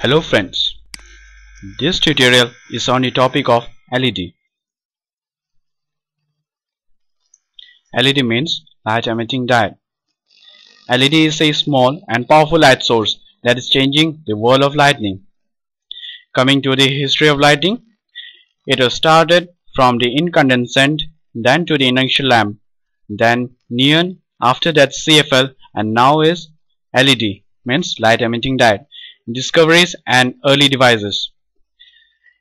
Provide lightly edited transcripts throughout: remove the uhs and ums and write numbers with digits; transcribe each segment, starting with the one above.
Hello friends, this tutorial is on the topic of LED. LED means light emitting diode. LED is a small and powerful light source that is changing the world of lighting. Coming to the history of lighting, it was started from the incandescent, then to the induction lamp, then neon, after that CFL, and now is LED means light emitting diode. Discoveries and early devices.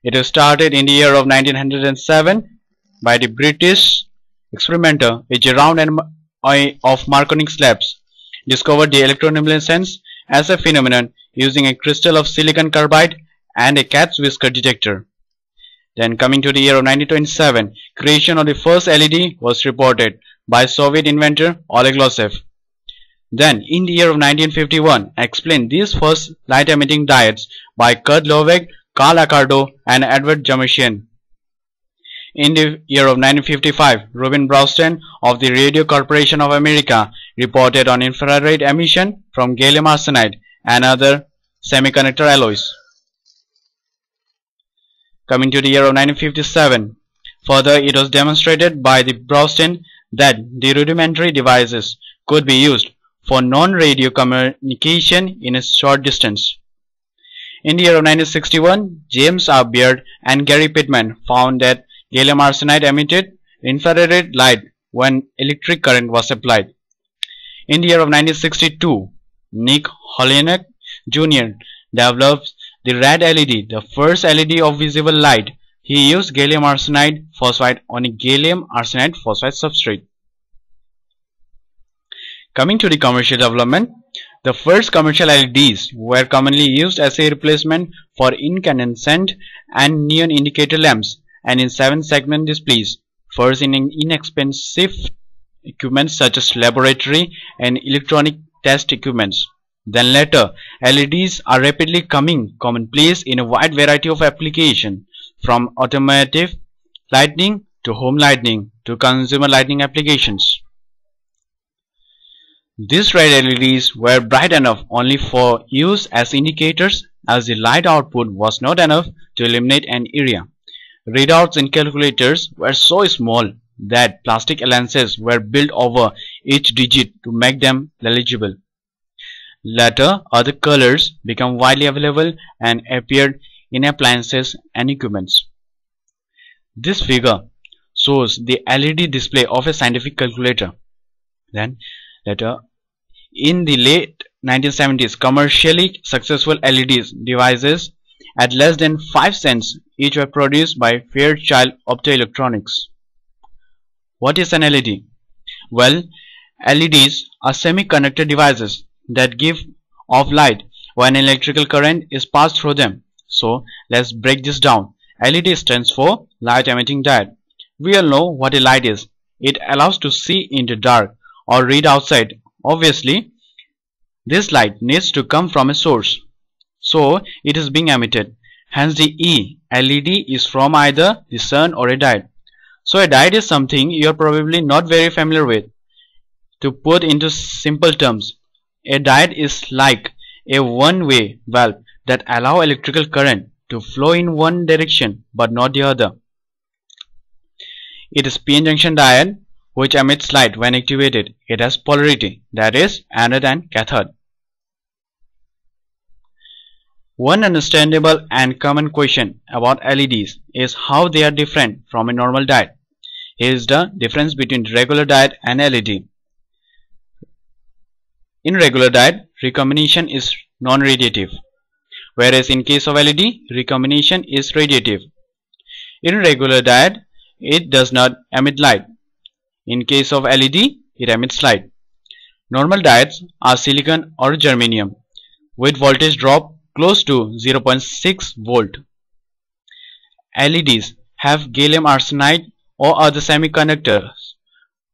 It was started in the year of 1907 by the British experimenter Gerard of Marconi slabs discovered the electroluminescence as a phenomenon using a crystal of silicon carbide and a cat's whisker detector. Then coming to the year of 1927, creation of the first LED was reported by Soviet inventor Oleg Losev. Then, in the year of 1951, explained these first light-emitting diodes by Kurt Loeweg, Carl Accardo, and Edward Jamesian. In the year of 1955, Reuben Brownstein of the Radio Corporation of America reported on infrared emission from gallium arsenide and other semiconductor alloys. Coming to the year of 1957, further it was demonstrated by the Brownstein that the rudimentary devices could be used for non-radio communication in a short distance. In the year of 1961, James R. Beard and Gary Pittman found that gallium arsenide emitted infrared light when electric current was applied. In the year of 1962, Nick Holyoake Jr. developed the red LED, the first LED of visible light. He used gallium arsenide phosphide on a gallium arsenide phosphide substrate. Coming to the commercial development, the first commercial LEDs were commonly used as a replacement for incandescent and neon indicator lamps and in 7-segment displays, first in inexpensive equipment such as laboratory and electronic test equipments. Then later, LEDs are rapidly coming commonplace in a wide variety of applications, from automotive lighting to home lighting to consumer lighting applications. These red LEDs were bright enough only for use as indicators, as the light output was not enough to illuminate an area. Readouts in calculators were so small that plastic lenses were built over each digit to make them legible. Later, other colors became widely available and appeared in appliances and equipments. This figure shows the LED display of a scientific calculator. Then later, in the late 1970s, commercially successful LED devices at less than 5 cents each were produced by Fairchild Optoelectronics. What is an LED? Well, LEDs are semiconductor devices that give off light when electrical current is passed through them. So, let's break this down. LED stands for light emitting diode. We all know what a light is. It allows to see in the dark or read outside. Obviously, this light needs to come from a source, so it is being emitted. Hence the E, LED is from either the sun or a diode. So a diode is something you are probably not very familiar with. To put into simple terms, a diode is like a one-way valve that allow electrical current to flow in one direction but not the other. It is PN junction diode which emits light when activated. It has polarity, that is, anode and cathode. One understandable and common question about LEDs is how they are different from a normal diode. Here is the difference between regular diode and LED. In regular diode, recombination is non-radiative, whereas in case of LED, recombination is radiative. In regular diode, it does not emit light. In case of LED, it emits light. Normal diodes are silicon or germanium with voltage drop close to 0.6 volt. LEDs have gallium arsenide or other semiconductors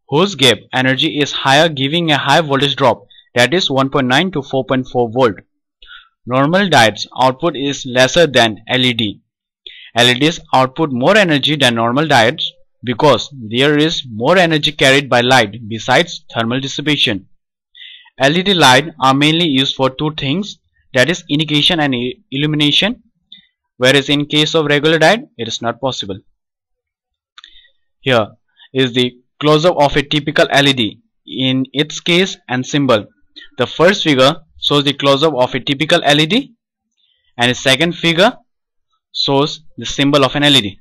whose gap energy is higher, giving a high voltage drop, that is 1.9 to 4.4 volt. Normal diodes output is lesser than LED. LEDs output more energy than normal diodes because there is more energy carried by light besides thermal dissipation. LED lights are mainly used for two things: that is indication and illumination, whereas in case of regular diode it is not possible. Here is the close-up of a typical LED in its case and symbol. The first figure shows the close-up of a typical LED and the second figure shows the symbol of an LED.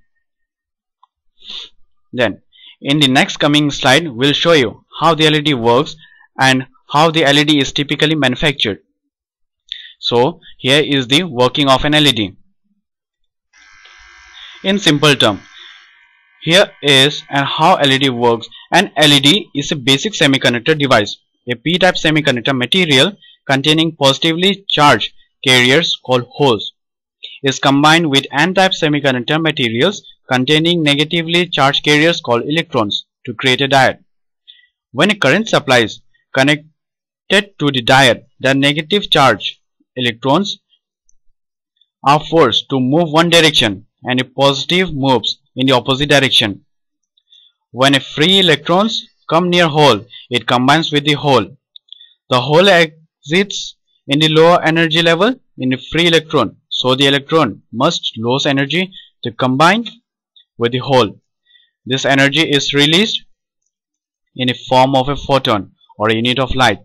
Then in the next coming slide we'll show you how the LED works and how the LED is typically manufactured. So here is the working of an LED. In simple term, here is and how LED works. An LED is a basic semiconductor device, a p-type semiconductor material containing positively charged carriers called holes is combined with n-type semiconductor materials containing negatively charged carriers called electrons to create a diode. When a current supply is connected to the diode, the negative charge electrons are forced to move one direction and a positive moves in the opposite direction. When a free electrons come near hole, it combines with the hole. The hole exits in the lower energy level in the free electron, so the electron must lose energy to combine with the hole. This energy is released in a form of a photon or a unit of light.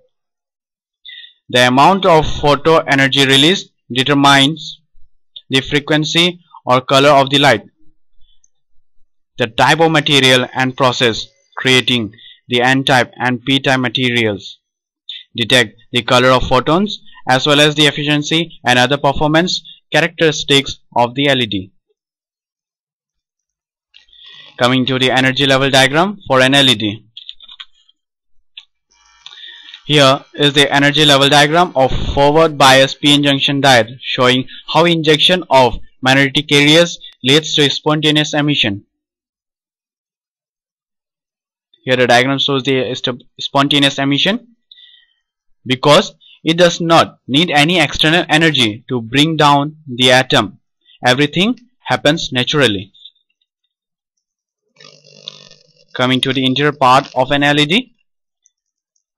The amount of photon energy released determines the frequency or color of the light, the type of material and process creating the n-type and p-type materials detect the color of photons as well as the efficiency and other performance characteristics of the LED. Coming to the energy level diagram for an LED. Here is the energy level diagram of forward bias p-n junction diode showing how injection of magnetic carriers leads to spontaneous emission. Here the diagram shows the spontaneous emission because it does not need any external energy to bring down the atom. Everything happens naturally. Coming to the interior part of an LED.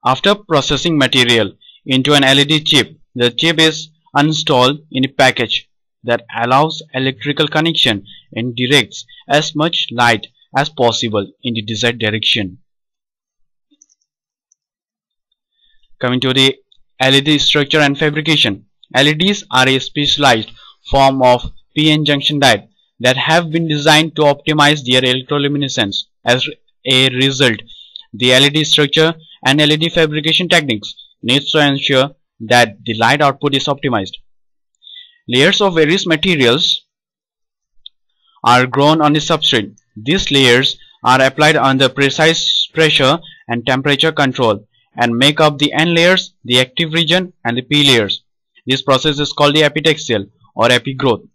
After processing material into an LED chip, the chip is installed in a package that allows electrical connection and directs as much light as possible in the desired direction. Coming to the LED structure and fabrication. LEDs are a specialized form of p-n junction diode that have been designed to optimize their electroluminescence. As a result, the LED structure and LED fabrication techniques needs to ensure that the light output is optimized. Layers of various materials are grown on the substrate. These layers are applied under precise pressure and temperature control and make up the N layers, the active region and the P layers. This process is called the epitaxial or epigrowth.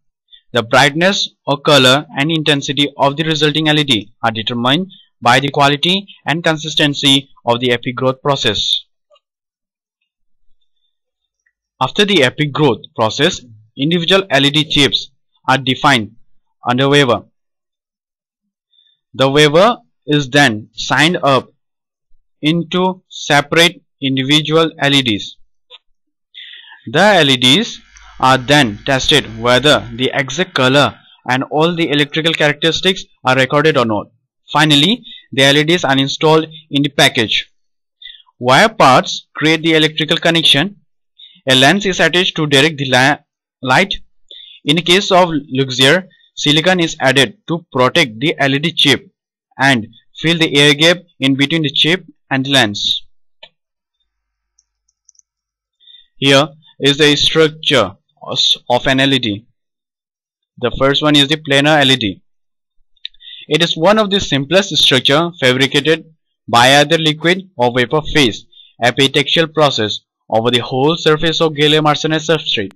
The brightness or color and intensity of the resulting LED are determined by the quality and consistency of the epigrowth process. After the epigrowth process, individual LED chips are defined under wafer. The wafer is then signed up into separate individual LEDs. The LEDs are then tested whether the exact color and all the electrical characteristics are recorded or not. Finally, the LEDs are installed in the package. Wire parts create the electrical connection. A lens is attached to direct the light. In the case of Luxeer, silicon is added to protect the LED chip and fill the air gap in between the chip and the lens. Here is the structure of an LED. The first one is the planar LED. It is one of the simplest structure fabricated by either liquid or vapor phase epitaxial process over the whole surface of gallium arsenide substrate.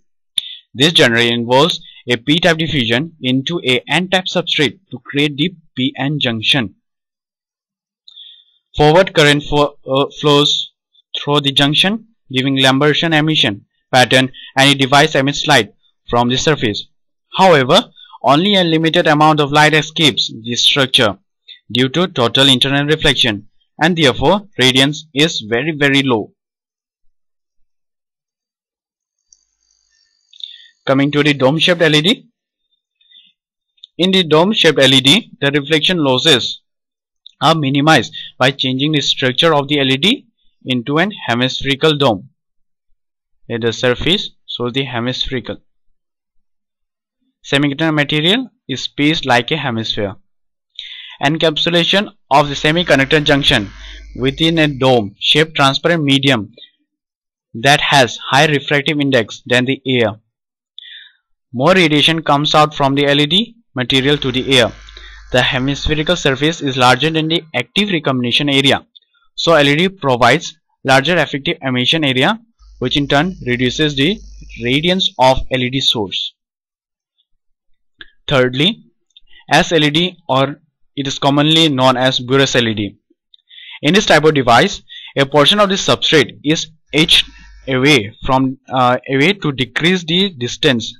This generally involves a p-type diffusion into a n-type substrate to create the p-n junction. Forward current flows through the junction, giving Lambertian emission pattern, and a device emits light from the surface. However, only a limited amount of light escapes this structure due to total internal reflection, and therefore radiance is very low. Coming to the dome-shaped LED. In the dome-shaped LED, the reflection losses are minimized by changing the structure of the LED into an hemispherical dome. Here the surface shows the hemispherical. Semiconductor material is spaced like a hemisphere. Encapsulation of the semiconductor junction within a dome-shaped transparent medium that has higher refractive index than the air. More radiation comes out from the LED material to the air. The hemispherical surface is larger than the active recombination area, so LED provides larger effective emission area, which in turn reduces the radiance of LED source. Thirdly, SLED, or it is commonly known as Burris LED. In this type of device, a portion of the substrate is etched away to decrease the distance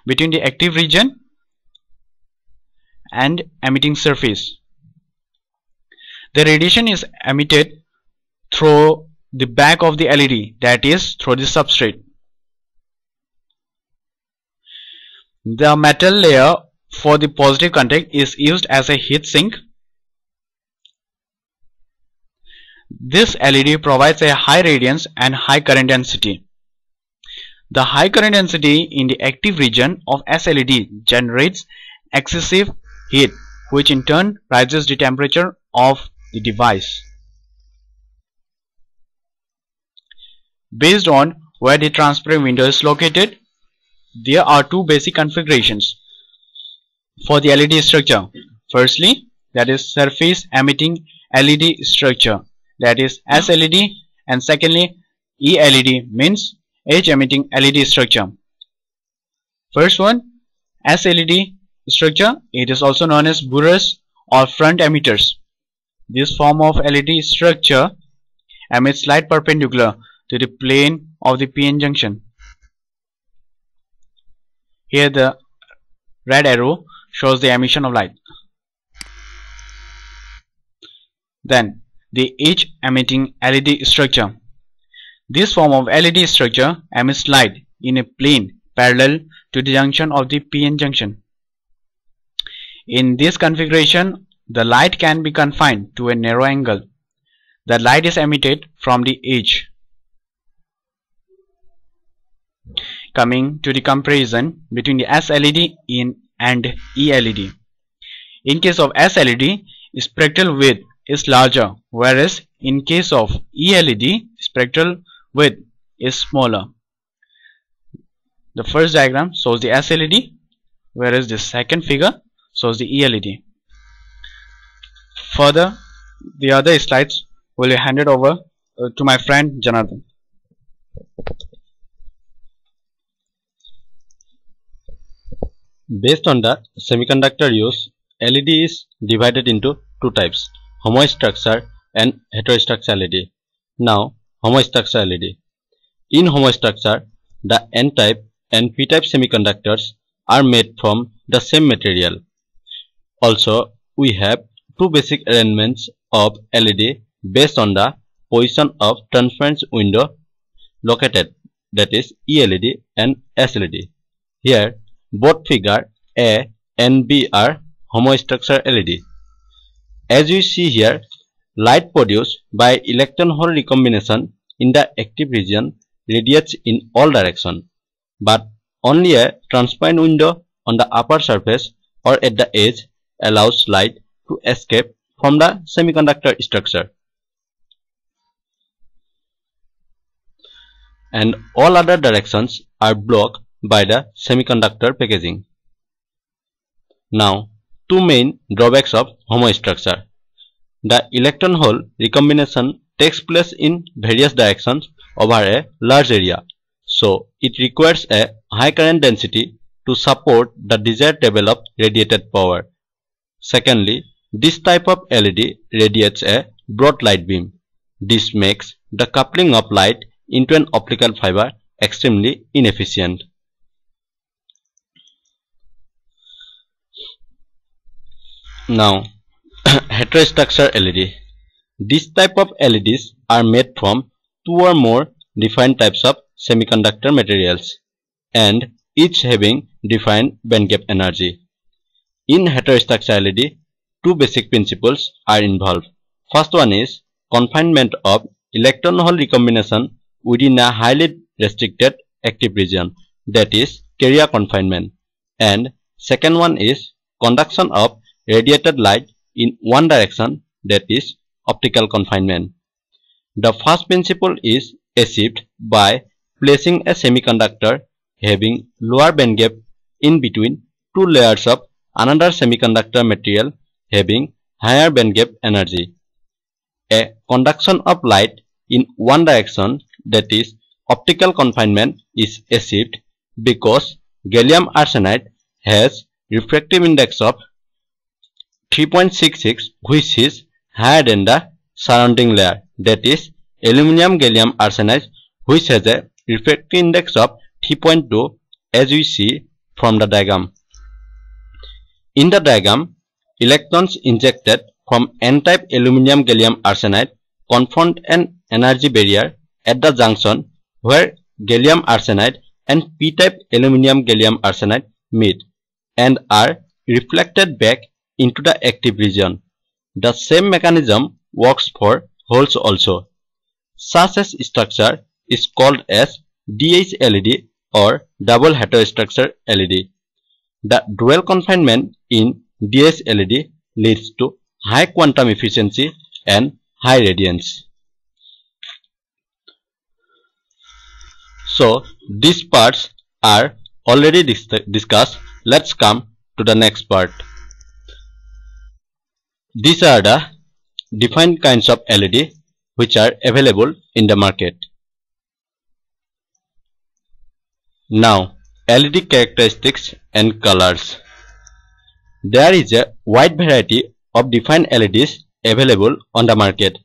between the active region and emitting surface. The radiation is emitted through the back of the LED, that is through the substrate. The metal layer for the positive contact is used as a heat sink. This LED provides a high radiance and high current density. The high current density in the active region of SLED generates excessive heat, which in turn rises the temperature of the device. Based on where the transparent window is located, there are two basic configurations for the LED structure. Firstly, that is surface emitting LED structure, that is SLED, and secondly, ELED, means edge emitting LED structure. First one, SLED structure, it is also known as Burris or front emitters. This form of LED structure emits light perpendicular to the plane of the PN junction. Here the red arrow shows the emission of light. Then the edge emitting LED structure. This form of LED structure emits light in a plane parallel to the junction of the PN junction. In this configuration, the light can be confined to a narrow angle. The light is emitted from the edge. Coming to the comparison between the SLED and ELED. In case of SLED, spectral width is larger, whereas in case of ELED, spectral width is smaller. The first diagram shows the SLED, whereas the second figure shows the ELED. Further, the other slides will be handed over to my friend Jonathan. Based on the semiconductor use, LED is divided into two types, homostructure and heterostructure LED. Now, homostructure LED. In homostructure, the N-type and P-type semiconductors are made from the same material. Also, we have two basic arrangements of LED based on the position of transparent window located, that is ELED and SLED. Here, both figure A and B are homostructure LED. As you see here, light produced by electron-hole recombination in the active region radiates in all directions, but only a transparent window on the upper surface or at the edge allows light to escape from the semiconductor structure, and all other directions are blocked by the semiconductor packaging. Now, two main drawbacks of homostructure. The electron-hole recombination takes place in various directions over a large area, so it requires a high current density to support the desired level of radiated power. Secondly, this type of LED radiates a broad light beam. This makes the coupling of light into an optical fiber extremely inefficient. Now, heterostructure LED. This type of LEDs are made from two or more different types of semiconductor materials, and each having defined bandgap energy. In heterostructurality, two basic principles are involved. First one is confinement of electron-hole recombination within a highly restricted active region, that is carrier confinement, and second one is conduction of radiated light in one direction, that is optical confinement. The first principle is achieved by placing a semiconductor having lower bandgap in between two layers of another semiconductor material having higher bandgap energy. A conduction of light in one direction, that is optical confinement, is achieved because gallium arsenide has refractive index of 3.66, which is higher than the surrounding layer, that is aluminum gallium arsenide, which has a refractive index of 3.2, as we see from the diagram. In the diagram, electrons injected from n-type aluminum gallium arsenide confront an energy barrier at the junction where gallium arsenide and p-type aluminum gallium arsenide meet and are reflected back into the active region. The same mechanism works for holes also. Such a structure is called as DH LED or double heterostructure LED. The dual confinement in DH LED leads to high quantum efficiency and high radiance. So these parts are already discussed. Let's come to the next part. These are the different kinds of LED which are available in the market. Now, LED characteristics and colors. There is a wide variety of defined LEDs available on the market.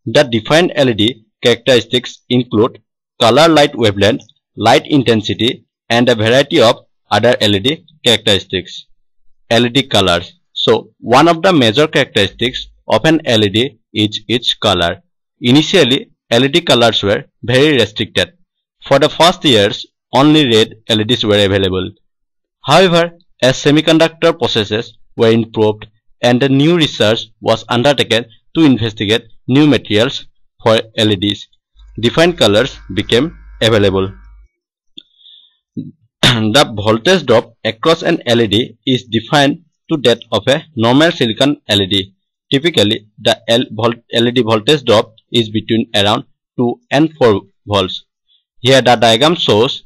The defined LED characteristics include color light wavelength, light intensity, and a variety of other LED characteristics. LED colors. So, one of the major characteristics of an LED is its color. Initially, LED colors were very restricted. For the first years, only red LEDs were available. However, as semiconductor processes were improved and the new research was undertaken to investigate new materials for LEDs, defined colors became available. The voltage drop across an LED is defined to that of a normal silicon LED. Typically, the LED voltage drop is between around 2 and 4 volts. Here the diagram shows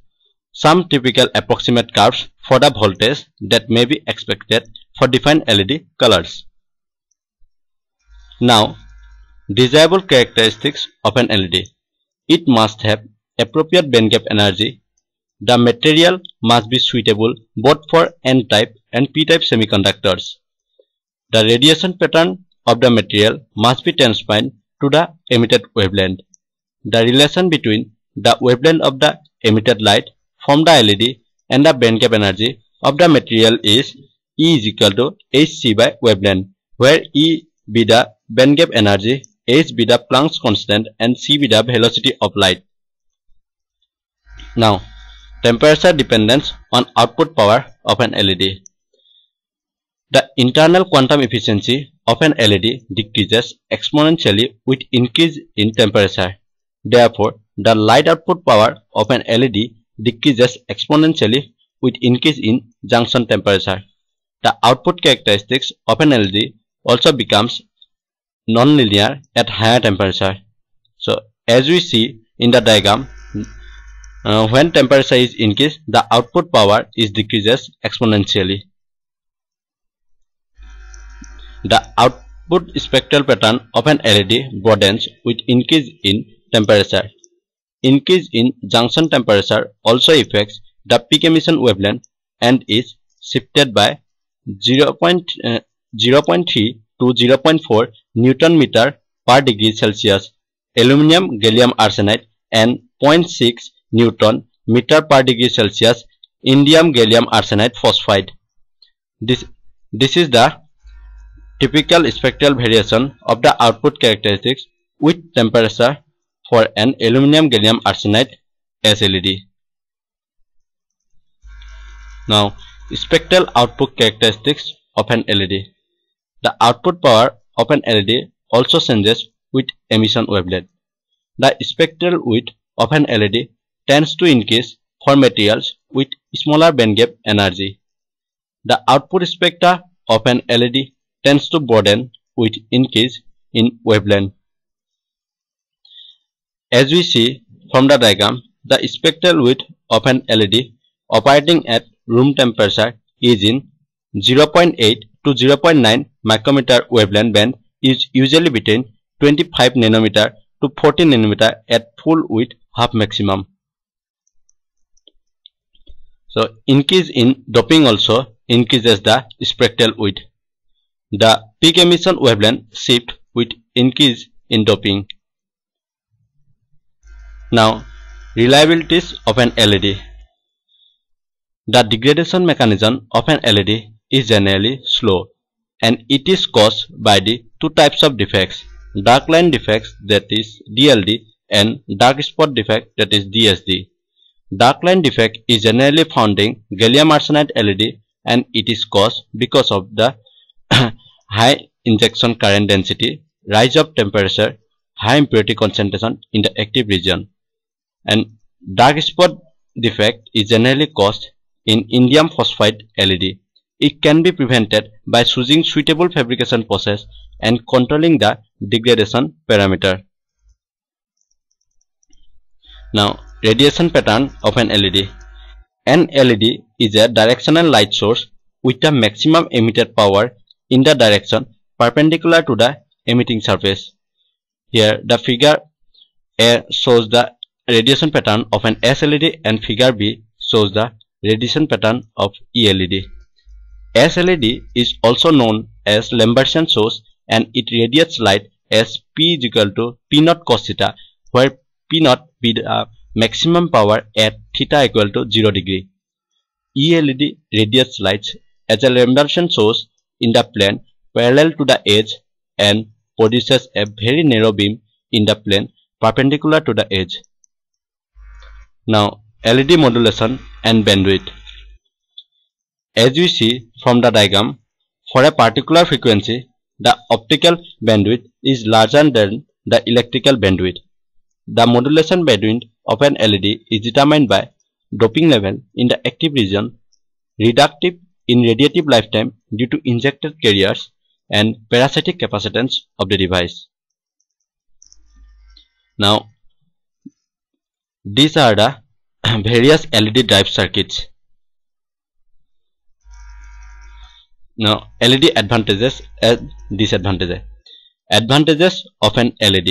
some typical approximate curves for the voltage that may be expected for defined LED colors. Now, desirable characteristics of an LED. It must have appropriate bandgap energy. The material must be suitable both for N-type and P-type semiconductors. The radiation pattern of the material must be transparent to the emitted wavelength. The relation between the wavelength of the emitted light from the LED and the bandgap energy of the material is E is equal to hc by wavelength, where E be the bandgap energy, h be the Planck's constant, and c be the velocity of light. Now, temperature dependence on output power of an LED. The internal quantum efficiency of an LED decreases exponentially with increase in temperature. Therefore, the light output power of an LED decreases exponentially with increase in junction temperature. The output characteristics of an LED also becomes non-linear at higher temperature. So, as we see in the diagram, when temperature is increased, the output power is decreases exponentially. The output spectral pattern of an LED broadens with increase in temperature. Increase in junction temperature also affects the peak emission wavelength and is shifted by 0.3 to 0.4 Newton meter per degree Celsius aluminum gallium arsenide and 0.6 Newton meter per degree Celsius indium gallium arsenide phosphide. This is the typical spectral variation of the output characteristics with temperature for an aluminum gallium arsenide SLED. Now, spectral output characteristics of an LED. The output power of an LED also changes with emission wavelength. The spectral width of an LED tends to increase for materials with smaller bandgap energy. The output spectra of an LED tends to broaden with increase in wavelength. As we see from the diagram, the spectral width of an LED operating at room temperature is in 0.8 to 0.9 micrometer wavelength band is usually between 25 nanometer to 40 nanometer at full width half maximum. So increase in doping also increases the spectral width. The peak emission wavelength shift with increase in doping. Now, reliabilities of an LED. The degradation mechanism of an LED is generally slow, and it is caused by the two types of defects: dark line defects, that is DLD, and dark spot defect, that is DSD. Dark line defect is generally found in gallium arsenide LED, and it is caused because of the high injection current density, rise of temperature, high impurity concentration in the active region. And dark spot defect is generally caused in indium phosphide LED. It can be prevented by choosing suitable fabrication process and controlling the degradation parameter. Now, radiation pattern of an LED. An LED is a directional light source with a maximum emitted power in the direction perpendicular to the emitting surface. Here, the figure A shows the radiation pattern of an SLED and figure B shows the radiation pattern of ELED. SLED is also known as Lambertian source, and it radiates light as P is equal to P naught cos theta, where P naught be the maximum power at theta equal to 0 degree. ELED radiates lights as a Lambertian source in the plane parallel to the edge and produces a very narrow beam in the plane perpendicular to the edge. Now, LED modulation and bandwidth. As we see from the diagram, for a particular frequency, the optical bandwidth is larger than the electrical bandwidth. The modulation bandwidth of an LED is determined by doping level in the active region, reductive in radiative lifetime due to injected carriers, and parasitic capacitance of the device. Now, these are the various LED drive circuits. Now, LED advantages and disadvantages. Advantages of an LED.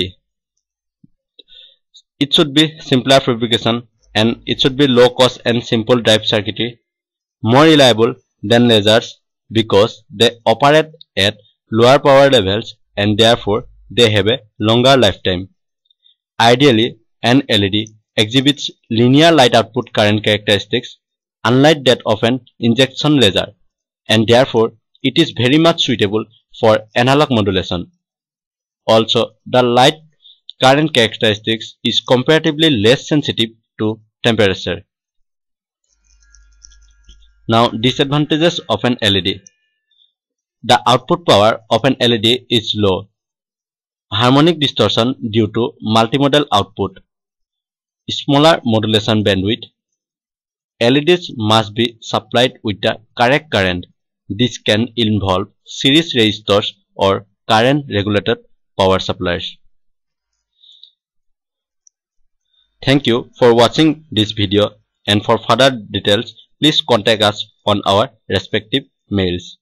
It should be simpler fabrication, and it should be low cost and simple drive circuitry, more reliable than lasers because they operate at lower power levels and therefore they have a longer lifetime. Ideally, an LED exhibits linear light output current characteristics unlike that of an injection laser, and therefore it is very much suitable for analog modulation. Also, the light current characteristics is comparatively less sensitive to temperature. Now, disadvantages of an LED. The output power of an LED is low. Harmonic distortion due to multimodal output. Smaller modulation bandwidth. LEDs must be supplied with the correct current. This can involve series resistors or current regulated power supplies. Thank you for watching this video, and for further details please contact us on our respective mails.